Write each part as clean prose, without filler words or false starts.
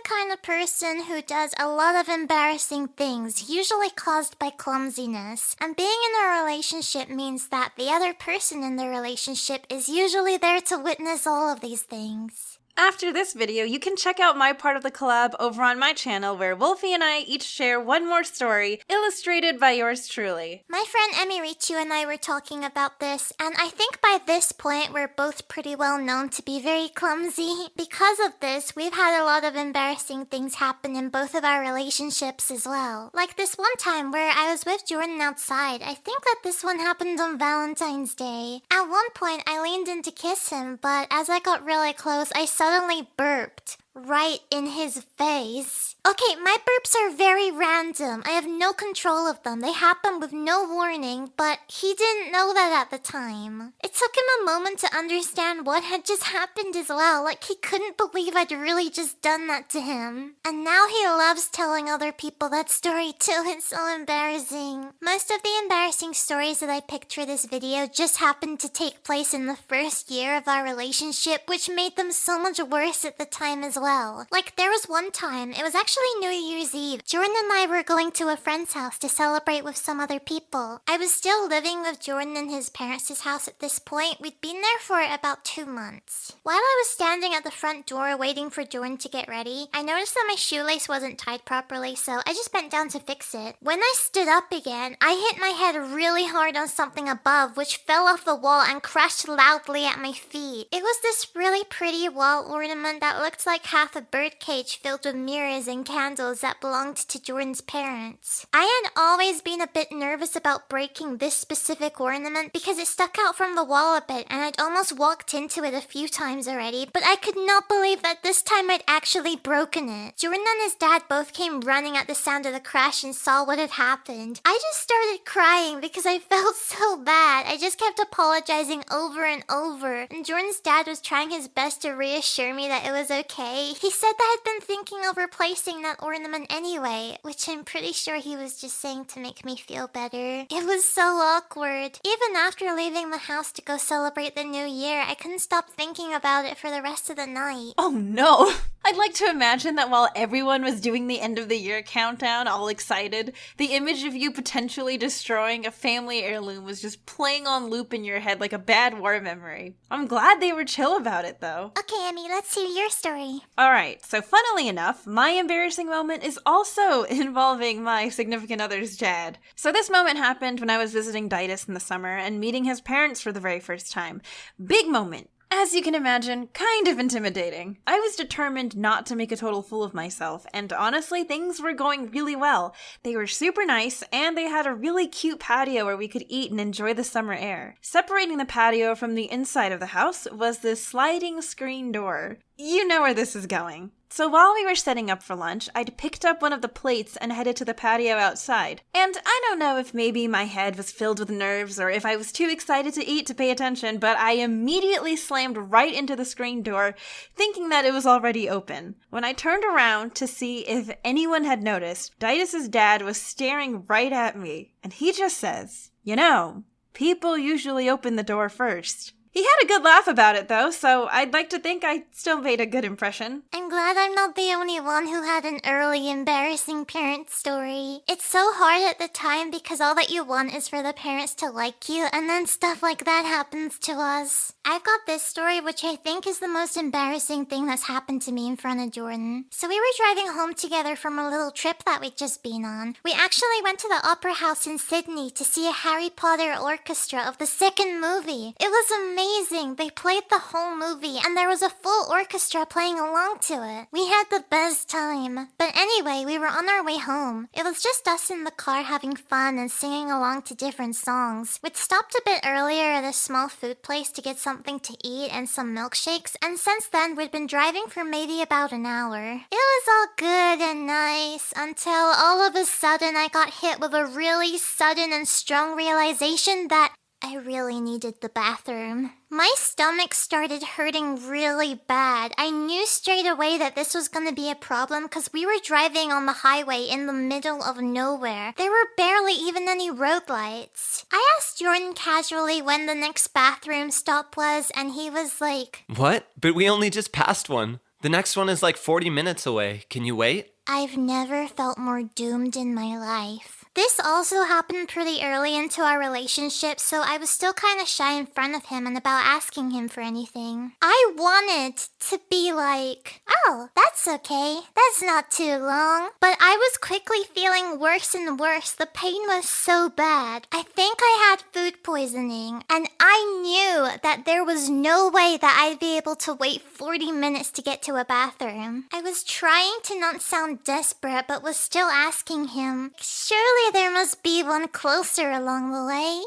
kind of person who does a lot of embarrassing things, usually caused by clumsiness. And being in a relationship means that the other person in the relationship is usually there to witness all of these things. After this video, you can check out my part of the collab over on my channel where Wolfie and I each share one more story, illustrated by yours truly. My friend Emirichu and I were talking about this, and I think by this point we're both pretty well known to be very clumsy. Because of this, we've had a lot of embarrassing things happen in both of our relationships as well. Like this one time where I was with Jordan outside. I think that this one happened on Valentine's Day. At one point, I leaned in to kiss him, but as I got really close, I suddenly burped right in his face. Okay, my burps are very random. I have no control of them. They happen with no warning, but he didn't know that at the time. It took him a moment to understand what had just happened as well. Like, he couldn't believe I'd really just done that to him. And now he loves telling other people that story too. It's so embarrassing. Most of the embarrassing stories that I picked for this video just happened to take place in the first year of our relationship, which made them so much worse at the time as well. Like, there was one time, it was actually New Year's Eve. Jordan and I were going to a friend's house to celebrate with some other people. I was still living with Jordan in his parents' house at this point. We'd been there for about 2 months. While I was standing at the front door waiting for Jordan to get ready, I noticed that my shoelace wasn't tied properly, so I just bent down to fix it. When I stood up again, I hit my head really hard on something above, which fell off the wall and crashed loudly at my feet. It was this really pretty wall ornament that looked like half a birdcage filled with mirrors and candles that belonged to Jordan's parents. I had always been a bit nervous about breaking this specific ornament because it stuck out from the wall a bit and I'd almost walked into it a few times already, but I could not believe that this time I'd actually broken it. Jordan and his dad both came running at the sound of the crash and saw what had happened. I just started crying because I felt so bad. I just kept apologizing over and over, and Jordan's dad was trying his best to reassure me that it was okay. He said that I'd been thinking of replacing that ornament anyway, which I'm pretty sure he was just saying to make me feel better. It was so awkward. Even after leaving the house to go celebrate the new year, I couldn't stop thinking about it for the rest of the night. Oh no! I'd like to imagine that while everyone was doing the end of the year countdown, all excited, the image of you potentially destroying a family heirloom was just playing on loop in your head like a bad war memory. I'm glad they were chill about it though. Okay, Emmy, let's hear your story. Alright, so funnily enough, my embarrassing moment is also involving my significant other's dad. So this moment happened when I was visiting Ditus in the summer and meeting his parents for the very first time. Big moment. As you can imagine, kind of intimidating. I was determined not to make a total fool of myself, and honestly, things were going really well. They were super nice, and they had a really cute patio where we could eat and enjoy the summer air. Separating the patio from the inside of the house was this sliding screen door. You know where this is going. So while we were setting up for lunch, I'd picked up one of the plates and headed to the patio outside. And I don't know if maybe my head was filled with nerves or if I was too excited to eat to pay attention, but I immediately slammed right into the screen door, thinking that it was already open. When I turned around to see if anyone had noticed, Ditus's dad was staring right at me, and he just says, "You know, people usually open the door first." He had a good laugh about it, though, so I'd like to think I still made a good impression. I'm glad I'm not the only one who had an early embarrassing parent story. It's so hard at the time because all that you want is for the parents to like you, and then stuff like that happens to us. I've got this story which I think is the most embarrassing thing that's happened to me in front of Jordan. So we were driving home together from a little trip that we'd just been on. We actually went to the Opera House in Sydney to see a Harry Potter orchestra of the second movie. It was amazing. They played the whole movie and there was a full orchestra playing along to it. We had the best time. But anyway, we were on our way home. It was just us in the car having fun and singing along to different songs. We'd stopped a bit earlier at a small food place to get something to eat and some milkshakes, and since then we'd been driving for maybe about an hour. It was all good and nice until all of a sudden I got hit with a really sudden and strong realization that I really needed the bathroom. My stomach started hurting really bad. I knew straight away that this was gonna be a problem because we were driving on the highway in the middle of nowhere. There were barely even any road lights. I asked Jordan casually when the next bathroom stop was, and he was like, "What? But we only just passed one." The next one is like 40 minutes away. Can you wait? I've never felt more doomed in my life. This also happened pretty early into our relationship, so I was still kind of shy in front of him and about asking him for anything. I wanted to be like, oh, that's okay. That's not too long. But I was quickly feeling worse and worse. The pain was so bad. I think I had food poisoning, and I knew that there was no way that I'd be able to wait 40 minutes to get to a bathroom. I was trying to not sound desperate, but was still asking him, surely there must be one closer along the way.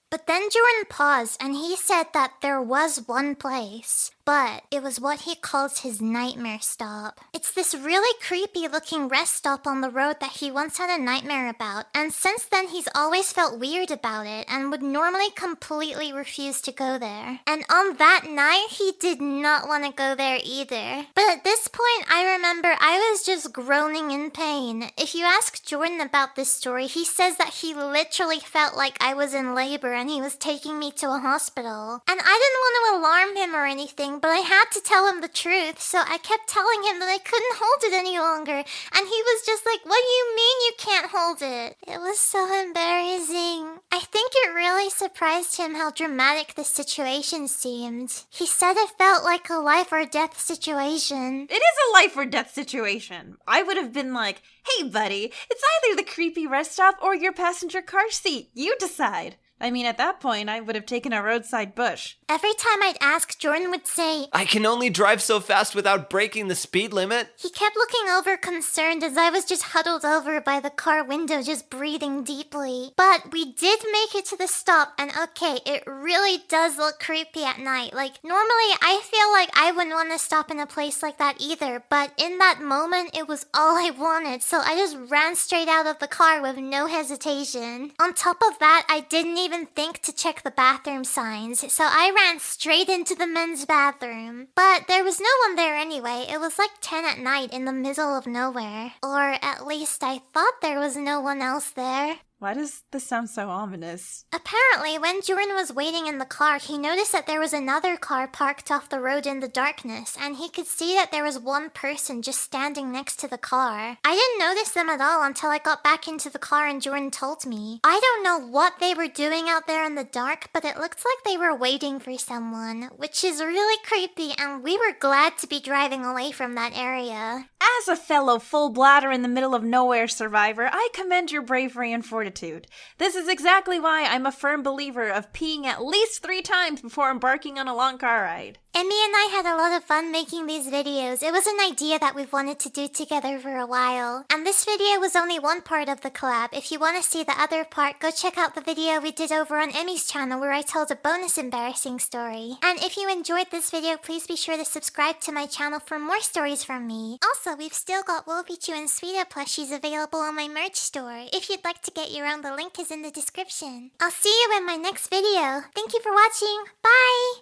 But then Jordan paused and he said that there was one place, but it was what he calls his nightmare stop. It's this really creepy looking rest stop on the road that he once had a nightmare about, and since then he's always felt weird about it and would normally completely refuse to go there. And on that night, he did not want to go there either. But at this point, I remember I was just groaning in pain. If you ask Jordan about this story, he says that he literally felt like I was in labor and he was taking me to a hospital. And I didn't want to alarm him or anything, but I had to tell him the truth, so I kept telling him that I couldn't hold it any longer, and he was just like, what do you mean you can't hold it? It was so embarrassing. I think it really surprised him how dramatic the situation seemed. He said it felt like a life or death situation. It is a life or death situation. I would have been like, hey buddy, it's either the creepy rest stop or your passenger car seat. You decide. I mean, at that point, I would have taken a roadside bush. Every time I'd ask, Jordan would say, I can only drive so fast without breaking the speed limit. He kept looking over concerned as I was just huddled over by the car window just breathing deeply. But we did make it to the stop, and okay, it really does look creepy at night. Like, normally I feel like I wouldn't want to stop in a place like that either, but in that moment, it was all I wanted, so I just ran straight out of the car with no hesitation. On top of that, I didn't even think to check the bathroom signs, so I ran straight into the men's bathroom. But there was no one there anyway. It was like 10 at night in the middle of nowhere. Or at least I thought there was no one else there. Why does this sound so ominous? Apparently, when Jordan was waiting in the car, he noticed that there was another car parked off the road in the darkness, and he could see that there was one person just standing next to the car. I didn't notice them at all until I got back into the car and Jordan told me. I don't know what they were doing out there in the dark, but it looked like they were waiting for someone, which is really creepy, and we were glad to be driving away from that area. As a fellow full bladder in the middle of nowhere survivor, I commend your bravery and fortitude. This is exactly why I'm a firm believer of peeing at least 3 times before embarking on a long car ride. Emmy and I had a lot of fun making these videos. It was an idea that we've wanted to do together for a while. And this video was only one part of the collab. If you want to see the other part, go check out the video we did over on Emmy's channel where I told a bonus embarrassing story. And if you enjoyed this video, please be sure to subscribe to my channel for more stories from me. Also, we've still got Wolfychu and Sweeter plushies available on my merch store. If you'd like to get your own, the link is in the description. I'll see you in my next video. Thank you for watching. Bye!